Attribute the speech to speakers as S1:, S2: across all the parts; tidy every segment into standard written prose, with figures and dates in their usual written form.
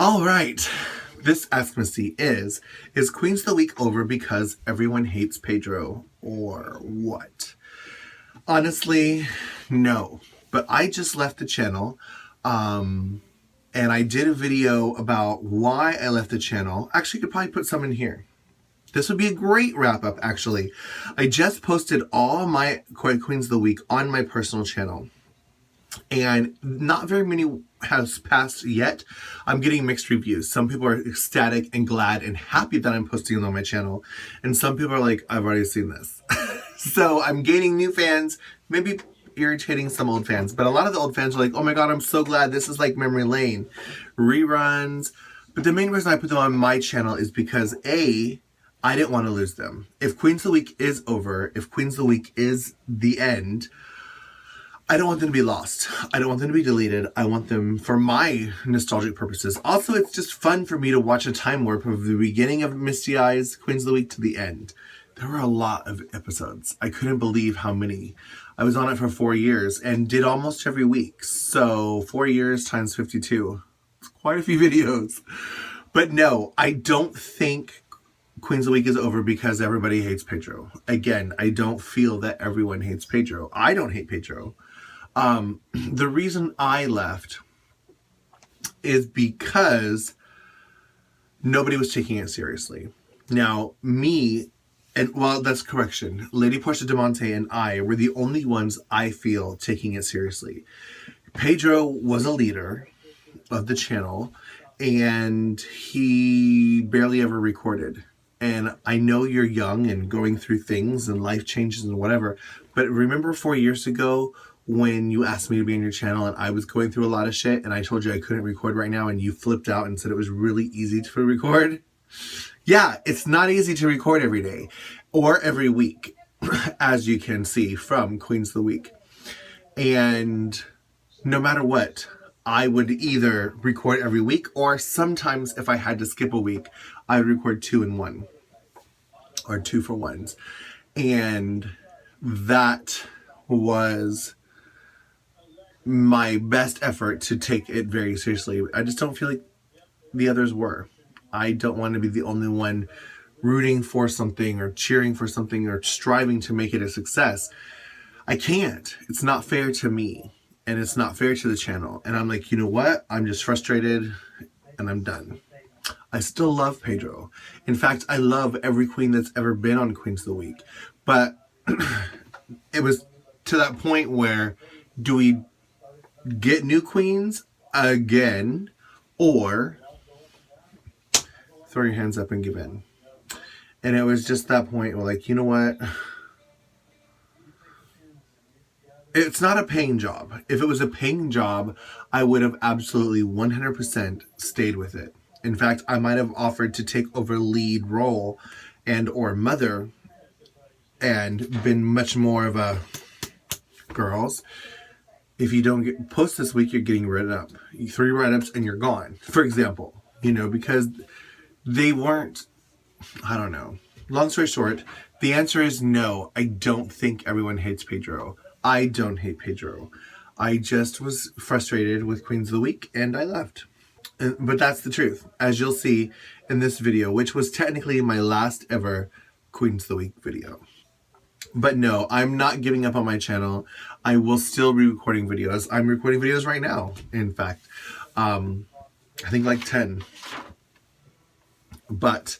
S1: All right. This Ask Misty is Queens of the Week over because everyone hates Pedro or what? Honestly, no. But I just left the channel and I did a video about why I left the channel. Actually, you could probably put some in here. This would be a great wrap up, actually. I just posted all my Queens of the Week on my personal channel. And not very many has passed yet. I'm getting mixed reviews. Some people are ecstatic and glad and happy that I'm posting it on my channel. And some people are like, I've already seen this. So I'm gaining new fans, maybe irritating some old fans. But a lot of the old fans are like, oh my God, I'm so glad. This is like memory lane. Reruns. But the main reason I put them on my channel is because I didn't want to lose them. If Queens of the Week is over, if Queens of the Week is the end, I don't want them to be lost. I don't want them to be deleted. I want them for my nostalgic purposes. Also, it's just fun for me to watch a time warp of the beginning of Misty Eyez, Queens of the Week, to the end. There were a lot of episodes. I couldn't believe how many. I was on it for 4 years and did almost every week. So 4 years times 52. It's quite a few videos. But no, I don't think Queens of the Week is over because everybody hates Pedro. Again, I don't feel that everyone hates Pedro. I don't hate Pedro. The reason I left is because nobody was taking it seriously. Now, me, and well, that's correction. Lady Portia DeMonte and I were the only ones I feel taking it seriously. Pedro was a leader of the channel, and he barely ever recorded. And I know you're young and going through things and life changes and whatever, but remember 4 years ago when you asked me to be on your channel and I was going through a lot of shit and I told you I couldn't record right now and you flipped out and said it was really easy to record? Yeah, it's not easy to record every day or every week, as you can see from Queens of the Week. And no matter what, I would either record every week or sometimes if I had to skip a week, I would record 2 in 1 or 2 for 1s. And that was my best effort to take it very seriously. I just don't feel like the others were. I don't want to be the only one rooting for something or cheering for something or striving to make it a success. I can't. It's not fair to me and it's not fair to the channel. And I'm like, you know what? I'm just frustrated and I'm done. I still love Pedro. In fact, I love every queen that's ever been on Queens of the Week. But it was to that point where do we get new queens again or throw your hands up and give in? And it was just that point where like, you know what? It's not a paying job. If it was a paying job, I would have absolutely 100% stayed with it. In fact, I might have offered to take over lead role and or mother and been much more of a girls. If you don't get post this week, you're getting written up. 3 write-ups and you're gone, for example. You know, because they weren't, I don't know. Long story short, the answer is no. I don't think everyone hates Pedro. I don't hate Pedro. I just was frustrated with Queens of the Week and I left. But that's the truth, as you'll see in this video, which was technically my last ever Queens of the Week video. But no, I'm not giving up on my channel. I will still be recording videos. I'm recording videos right now, in fact. I think like 10. But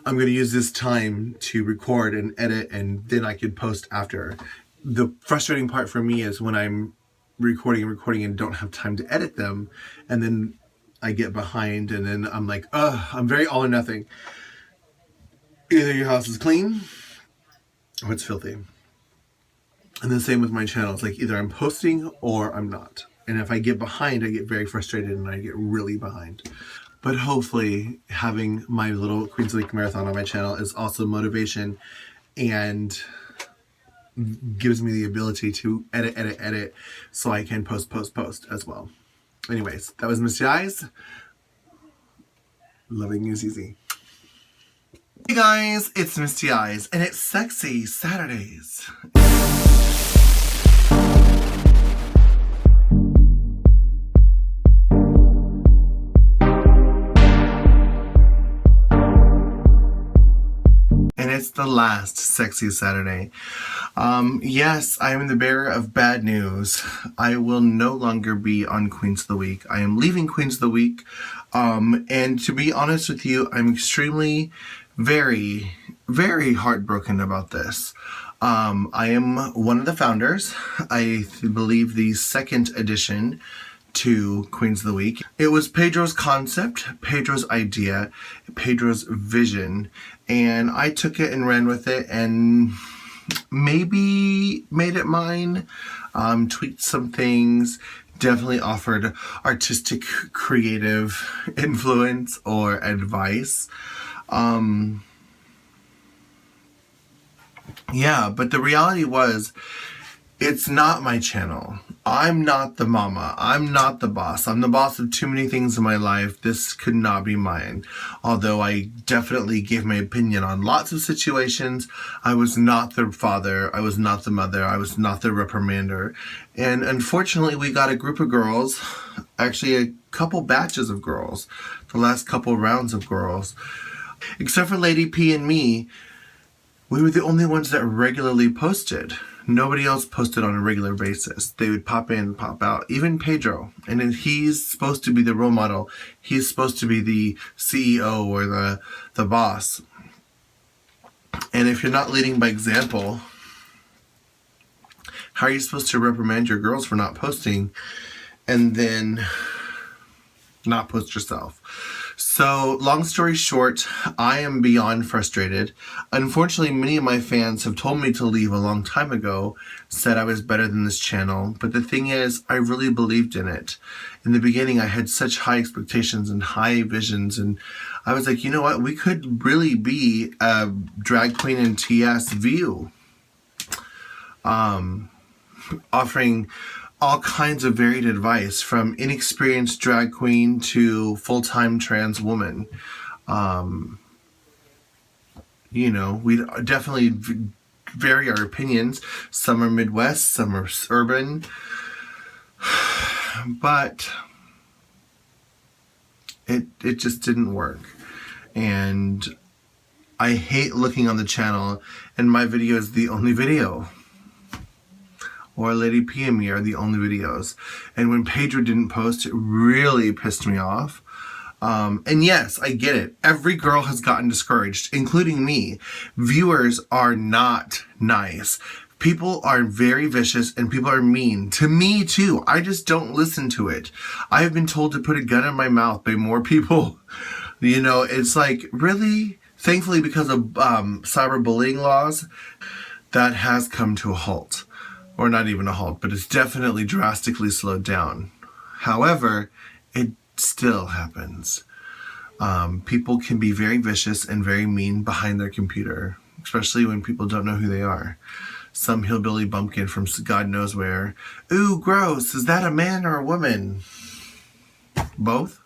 S1: I'm going to use this time to record and edit, and then I can post after. The frustrating part for me is when I'm recording and don't have time to edit them, and then I get behind, and then I'm like, ugh, I'm very all or nothing. Either your house is clean, or it's filthy. And the same with my channel. It's like either I'm posting or I'm not. And if I get behind, I get very frustrated and I get really behind. But hopefully having my little Queens of the Week marathon on my channel is also motivation and gives me the ability to edit so I can post as well. Anyways, that was Misty Eyez. Loving you, easy. Hey guys, it's Misty Eyez, and it's Sexy Saturdays. the last sexy Saturday. Yes, I am the bearer of bad news. I will no longer be on Queens of the Week. I am leaving Queens of the Week. And to be honest with you, I'm extremely, very, very heartbroken about this. I am one of the founders. I believe the second edition to Queens of the Week. It was Pedro's concept, Pedro's idea, Pedro's vision, and I took it and ran with it and maybe made it mine, tweaked some things, definitely offered artistic, creative influence or advice. Yeah, but the reality was, it's not my channel. I'm not the mama. I'm not the boss. I'm the boss of too many things in my life. This could not be mine. Although I definitely gave my opinion on lots of situations, I was not the father. I was not the mother. I was not the reprimander. And unfortunately, we got a group of girls, actually a couple batches of girls, the last couple rounds of girls. Except for Lady P and me, we were the only ones that regularly posted. Nobody else posted on a regular basis. They would pop in, pop out. Even Pedro. And then he's supposed to be the role model. He's supposed to be the CEO or the boss. And if you're not leading by example, how are you supposed to reprimand your girls for not posting and then not post yourself? So, long story short, I am beyond frustrated. Unfortunately, many of my fans have told me to leave a long time ago, said I was better than this channel. But the thing is, I really believed in it. In the beginning, I had such high expectations and high visions, and I was like, you know what? We could really be a drag queen and TS view. Offering all kinds of varied advice, from inexperienced drag queen to full-time trans woman. You know, we definitely vary our opinions. Some are Midwest, some are urban. But it just didn't work. And I hate looking on the channel and my video is the only video. Or Lady P and me are the only videos. And when Pedro didn't post, it really pissed me off. And yes, I get it. Every girl has gotten discouraged, including me. Viewers are not nice. People are very vicious and people are mean. To me too. I just don't listen to it. I have been told to put a gun in my mouth by more people. You know, it's like, really? Thankfully, because of cyberbullying laws, that has come to a halt. Or not even a halt, but it's definitely drastically slowed down. However, it still happens. People can be very vicious and very mean behind their computer, especially when people don't know who they are. Some hillbilly bumpkin from God knows where. Ooh, gross. Is that a man or a woman? Both?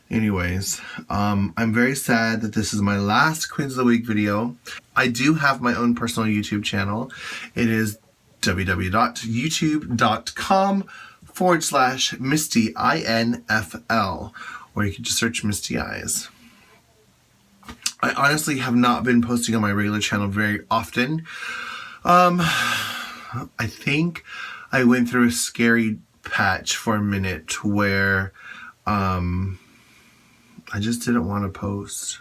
S1: Anyways, I'm very sad that this is my last Queens of the Week video. I do have my own personal YouTube channel. It is www.youtube.com/Misty INFL, or you can just search Misty Eyez. I honestly have not been posting on my regular channel very often. I think I went through a scary patch for a minute where I just didn't want to post.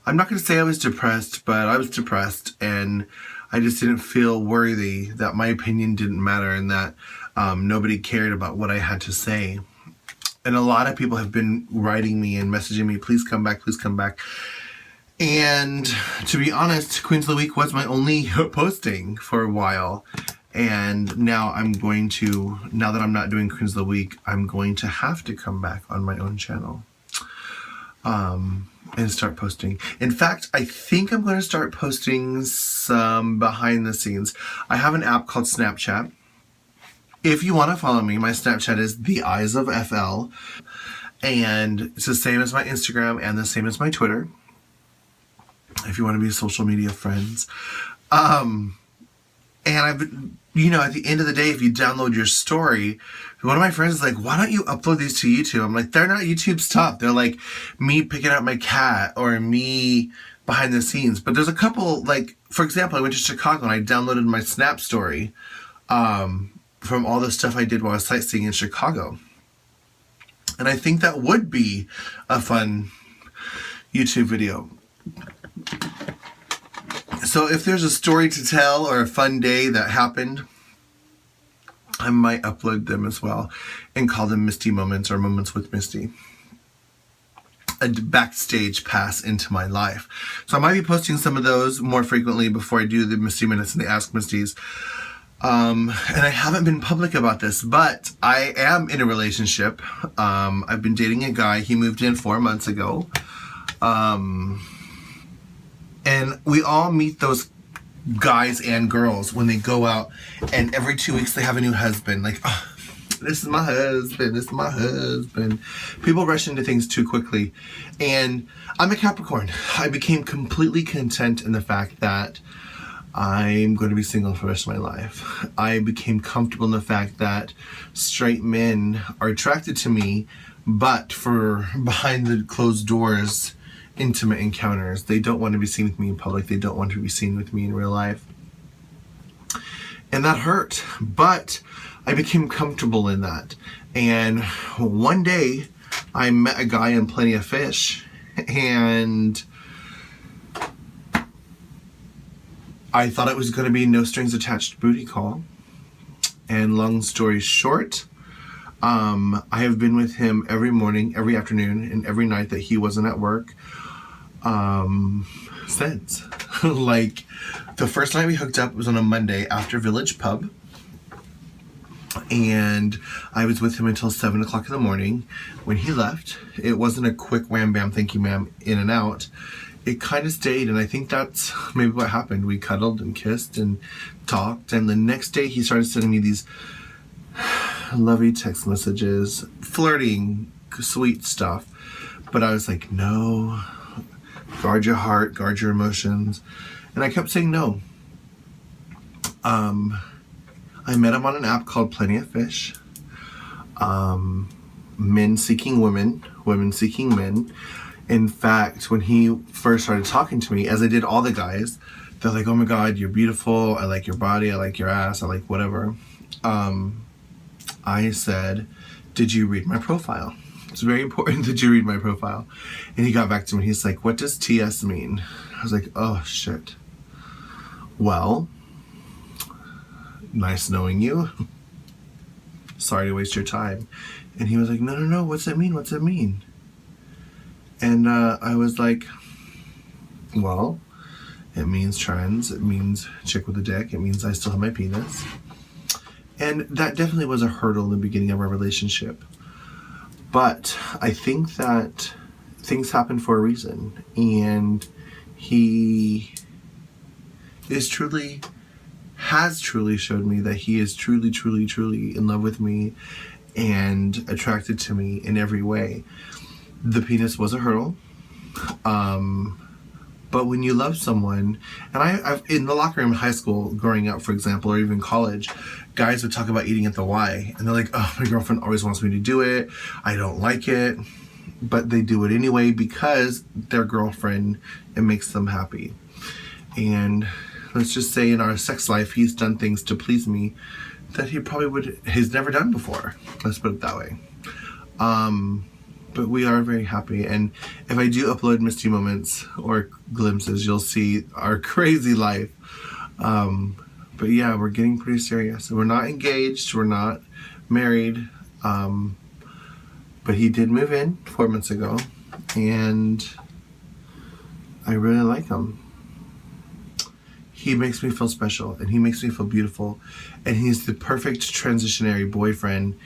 S1: I'm not going to say I was depressed, but I was depressed and I just didn't feel worthy, that my opinion didn't matter and that nobody cared about what I had to say. And a lot of people have been writing me and messaging me, please come back, please come back. And to be honest, Queens of the Week was my only posting for a while. And now I'm going to, now that I'm not doing Queens of the Week, I'm going to have to come back on my own channel. And start posting. In fact, I think I'm going to start posting some behind the scenes. I have an app called Snapchat. If you want to follow me, my Snapchat is the Eyez of FL. And it's the same as my Instagram and the same as my Twitter. If you want to be social media friends. And I've, you know, at the end of the day, if you download your story, one of my friends is like, why don't you upload these to YouTube? I'm like, they're not YouTube stuff. They're like me picking up my cat or me behind the scenes. But there's a couple, like, for example, I went to Chicago and I downloaded my Snap story from all the stuff I did while I was sightseeing in Chicago. And I think that would be a fun YouTube video. So if there's a story to tell or a fun day that happened, I might upload them as well and call them Misty Moments or Moments with Misty. A backstage pass into my life. So I might be posting some of those more frequently before I do the Misty Minutes and the Ask Misties. And I haven't been public about this, but I am in a relationship. I've been dating a guy. He moved in 4 months ago. And we all meet those guys and girls when they go out, and every 2 weeks they have a new husband. Like, oh, this is my husband, this is my husband. People rush into things too quickly. And I'm a Capricorn. I became completely content in the fact that I'm going to be single for the rest of my life. I became comfortable in the fact that straight men are attracted to me, but for behind the closed doors, intimate encounters. They don't want to be seen with me in public. They don't want to be seen with me in real life. And that hurt. But I became comfortable in that. And one day, I met a guy in Plenty of Fish, and I thought it was going to be no strings attached booty call. And long story short, I have been with him every morning, every afternoon, and every night that he wasn't at work since. Like, the first night we hooked up was on a Monday after Village Pub. And I was with him until 7 o'clock in the morning. When he left, it wasn't a quick wham bam, thank you ma'am, in and out. It kind of stayed, and I think that's maybe what happened. We cuddled and kissed and talked, and the next day he started sending me these lovey text messages, flirting, sweet stuff. But I was like, no, guard your heart, guard your emotions. And I kept saying no. I met him on an app called Plenty of Fish. Men seeking women, women seeking men. In fact, when he first started talking to me, as I did all the guys, they're like, oh my God, you're beautiful. I like your body. I like your ass. I like whatever. I said, did you read my profile? It's very important that you read my profile. And he got back to me. He's like, what does TS mean? I was like, oh shit. Well, nice knowing you. Sorry to waste your time. And he was like, no, what's that mean? What's that mean? And I was like, well, it means trans. It means chick with a dick. It means I still have my penis. And that definitely was a hurdle in the beginning of our relationship. But I think that things happen for a reason. And he has truly showed me that he is truly in love with me and attracted to me in every way. The penis was a hurdle. But when you love someone, and I've in the locker room in high school, growing up, for example, or even college, guys would talk about eating at the Y, and they're like, oh, my girlfriend always wants me to do it. I don't like it. But they do it anyway because their girlfriend, it makes them happy. And let's just say in our sex life, he's done things to please me that he's never done before. Let's put it that way. But we are very happy. And if I do upload Misty Moments or glimpses, you'll see our crazy life. But yeah, we're getting pretty serious. We're not engaged. We're not married. But he did move in 4 months ago. And I really like him. He makes me feel special. And he makes me feel beautiful. And he's the perfect transitionary boyfriend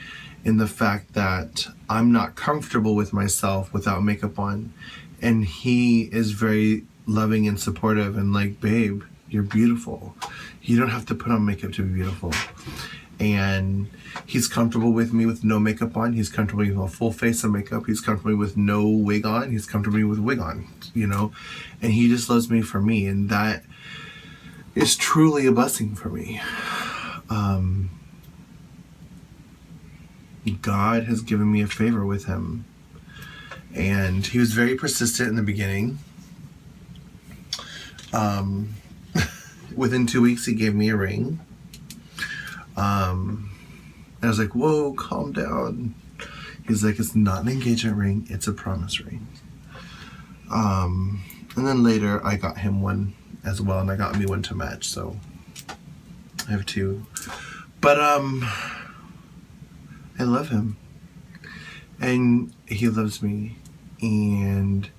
S1: in the fact that I'm not comfortable with myself without makeup on. And he is very loving and supportive and like, babe, you're beautiful. You don't have to put on makeup to be beautiful. And he's comfortable with me with no makeup on. He's comfortable with a full face of makeup. He's comfortable with no wig on. He's comfortable with a wig on, you know. And he just loves me for me. And that is truly a blessing for me. God has given me a favor with him. And he was very persistent in the beginning. Within 2 weeks, he gave me a ring. I was like, whoa, calm down. He's like, it's not an engagement ring, it's a promise ring. And then later, I got him one as well, and I got me one to match, so I have two. But, I love him. And he loves me. And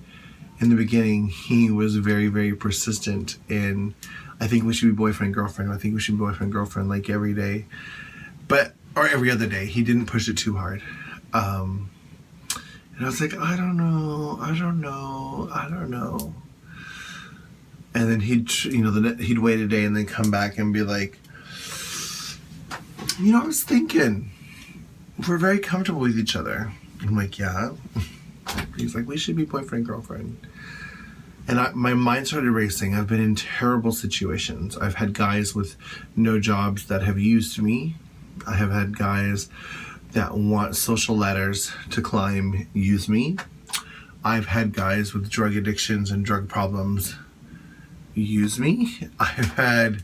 S1: in the beginning, he was very, very persistent in, I think we should be boyfriend, girlfriend. I think we should be boyfriend, girlfriend, like every day. Or every other day. He didn't push it too hard. And I was like, I don't know. And then he'd wait a day and then come back and be like, I was thinking, we're very comfortable with each other. I'm like, yeah. He's like, we should be boyfriend, girlfriend. And my mind started racing. I've been in terrible situations. I've had guys with no jobs that have used me. I have had guys that want social ladders to climb use me. I've had guys with drug addictions and drug problems use me. I've had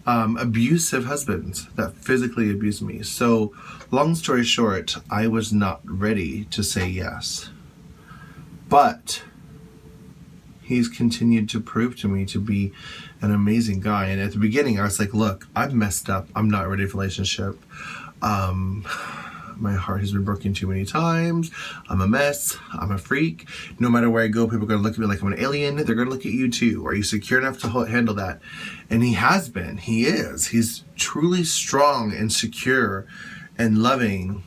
S1: abusive husbands that physically abuse me. So, long story short, I was not ready to say yes. But he's continued to prove to me to be an amazing guy. And at the beginning, I was like, look, I've messed up. I'm not ready for a relationship. My heart has been broken too many times. I'm a mess. I'm a freak. No matter where I go, people are going to look at me like I'm an alien. They're going to look at you too. Are you secure enough to handle that? And he has been. He is. He's truly strong and secure and loving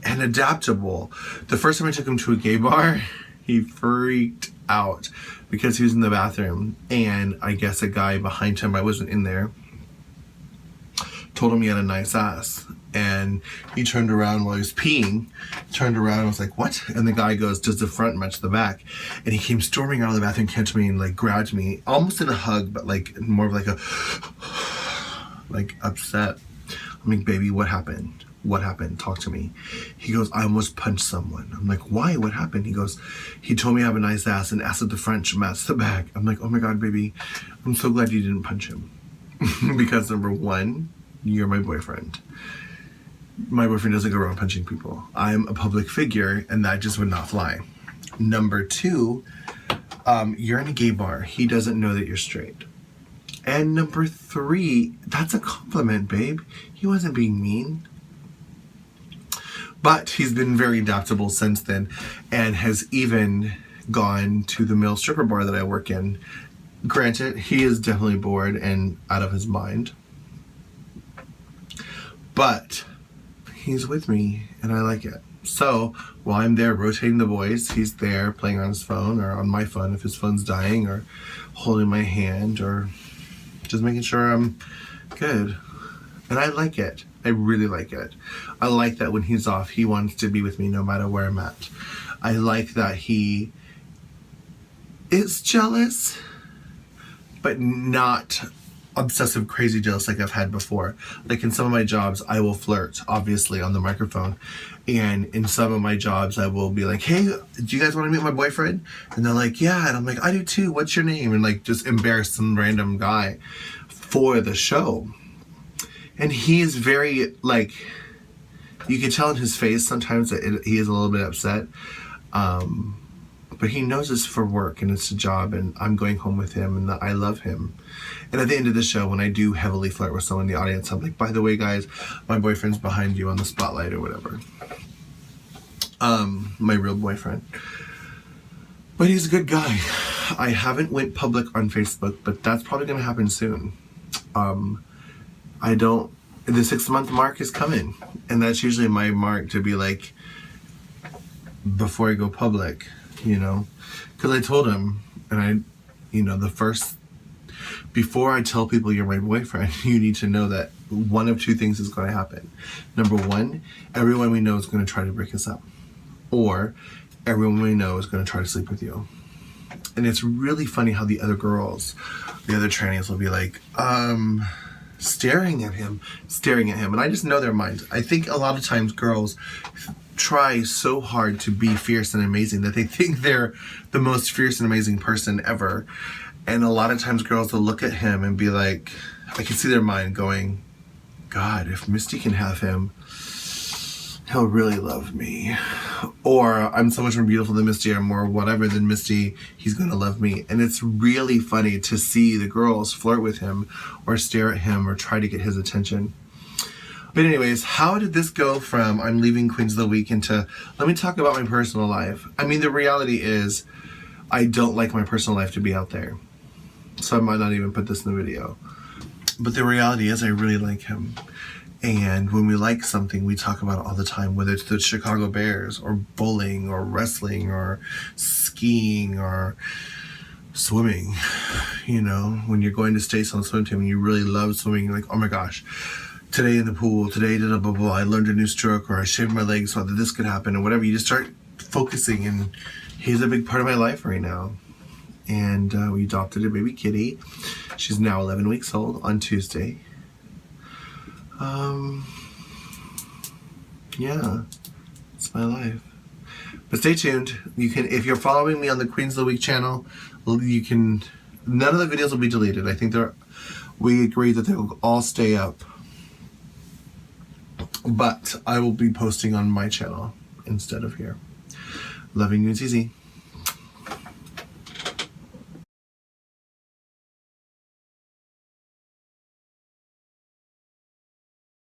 S1: and adaptable. The first time I took him to a gay bar, he freaked out because he was in the bathroom. And I guess a guy behind him, I wasn't in there, told him he had a nice ass. And he turned around while he was peeing, turned around and was like, what? And the guy goes, does the front match the back? And he came storming out of the bathroom, came to me and like grabbed me, almost in a hug, but like more of like a, like upset. I'm like, baby, what happened? What happened? Talk to me. He goes, I almost punched someone. I'm like, why? What happened? He goes, he told me I have a nice ass and asked if the front should match the back. I'm like, oh my God, baby, I'm so glad you didn't punch him. Because number one, you're my boyfriend. My boyfriend doesn't go around punching people. I'm a public figure, and that just would not fly. Number two, you're in a gay bar. He doesn't know that you're straight. And number three, that's a compliment, babe. He wasn't being mean. But he's been very adaptable since then, and has even gone to the male stripper bar that I work in. Granted, he is definitely bored and out of his mind. But he's with me, and I like it. So, while I'm there rotating the boys, he's there playing on his phone, or on my phone if his phone's dying, or holding my hand, or just making sure I'm good. And I like it. I really like it. I like that when he's off, he wants to be with me no matter where I'm at. I like that he is jealous, but not obsessive, crazy jealous like I've had before. Like in some of my jobs, I will flirt, obviously, on the microphone. And in some of my jobs, I will be like, hey, do you guys want to meet my boyfriend? And they're like, yeah. And I'm like, I do too. What's your name? And like just embarrass some random guy for the show. And he is very, like, you can tell in his face sometimes that he is a little bit upset. But he knows it's for work and it's a job, and I'm going home with him, and I love him. And at the end of the show, when I do heavily flirt with someone in the audience, I'm like, by the way, guys, my boyfriend's behind you on the spotlight or whatever. My real boyfriend. But he's a good guy. I haven't went public on Facebook, but that's probably going to happen soon. The 6-month mark is coming. And that's usually my mark to be like, before I go public, you know, because I told him, and before I tell people you're my boyfriend, you need to know that one of two things is going to happen. Number one, everyone we know is going to try to break us up, or everyone we know is going to try to sleep with you. And it's really funny how the other girls, the other trannies will be like, staring at him. And I just know their minds. I think a lot of times girls try so hard to be fierce and amazing that they think they're the most fierce and amazing person ever. And a lot of times girls will look at him and be like, I can see their mind going, God, if Misty can have him, he'll really love me. Or I'm so much more beautiful than Misty, or more whatever than Misty, he's gonna love me. And it's really funny to see the girls flirt with him or stare at him or try to get his attention. But anyways, how did this go from I'm leaving Queens of the Week into let me talk about my personal life? I mean, the reality is I don't like my personal life to be out there. So I might not even put this in the video. But the reality is I really like him. And when we like something, we talk about it all the time, whether it's the Chicago Bears or bowling or wrestling or skiing or swimming. You know, when you're going to States on the swim team and you really love swimming, you're like, oh my gosh, today in the pool, today blah, blah, blah, I learned a new stroke, or I shaved my legs so that this could happen, or whatever. You just start focusing, and he's a big part of my life right now. And we adopted a baby kitty. She's now 11 weeks old on Tuesday. Yeah, it's my life. But stay tuned. You can, if you're following me on the Queens of the Week channel, you can, none of the videos will be deleted. I think we agreed that they will all stay up. But I will be posting on my channel instead of here. Loving you, Zizi.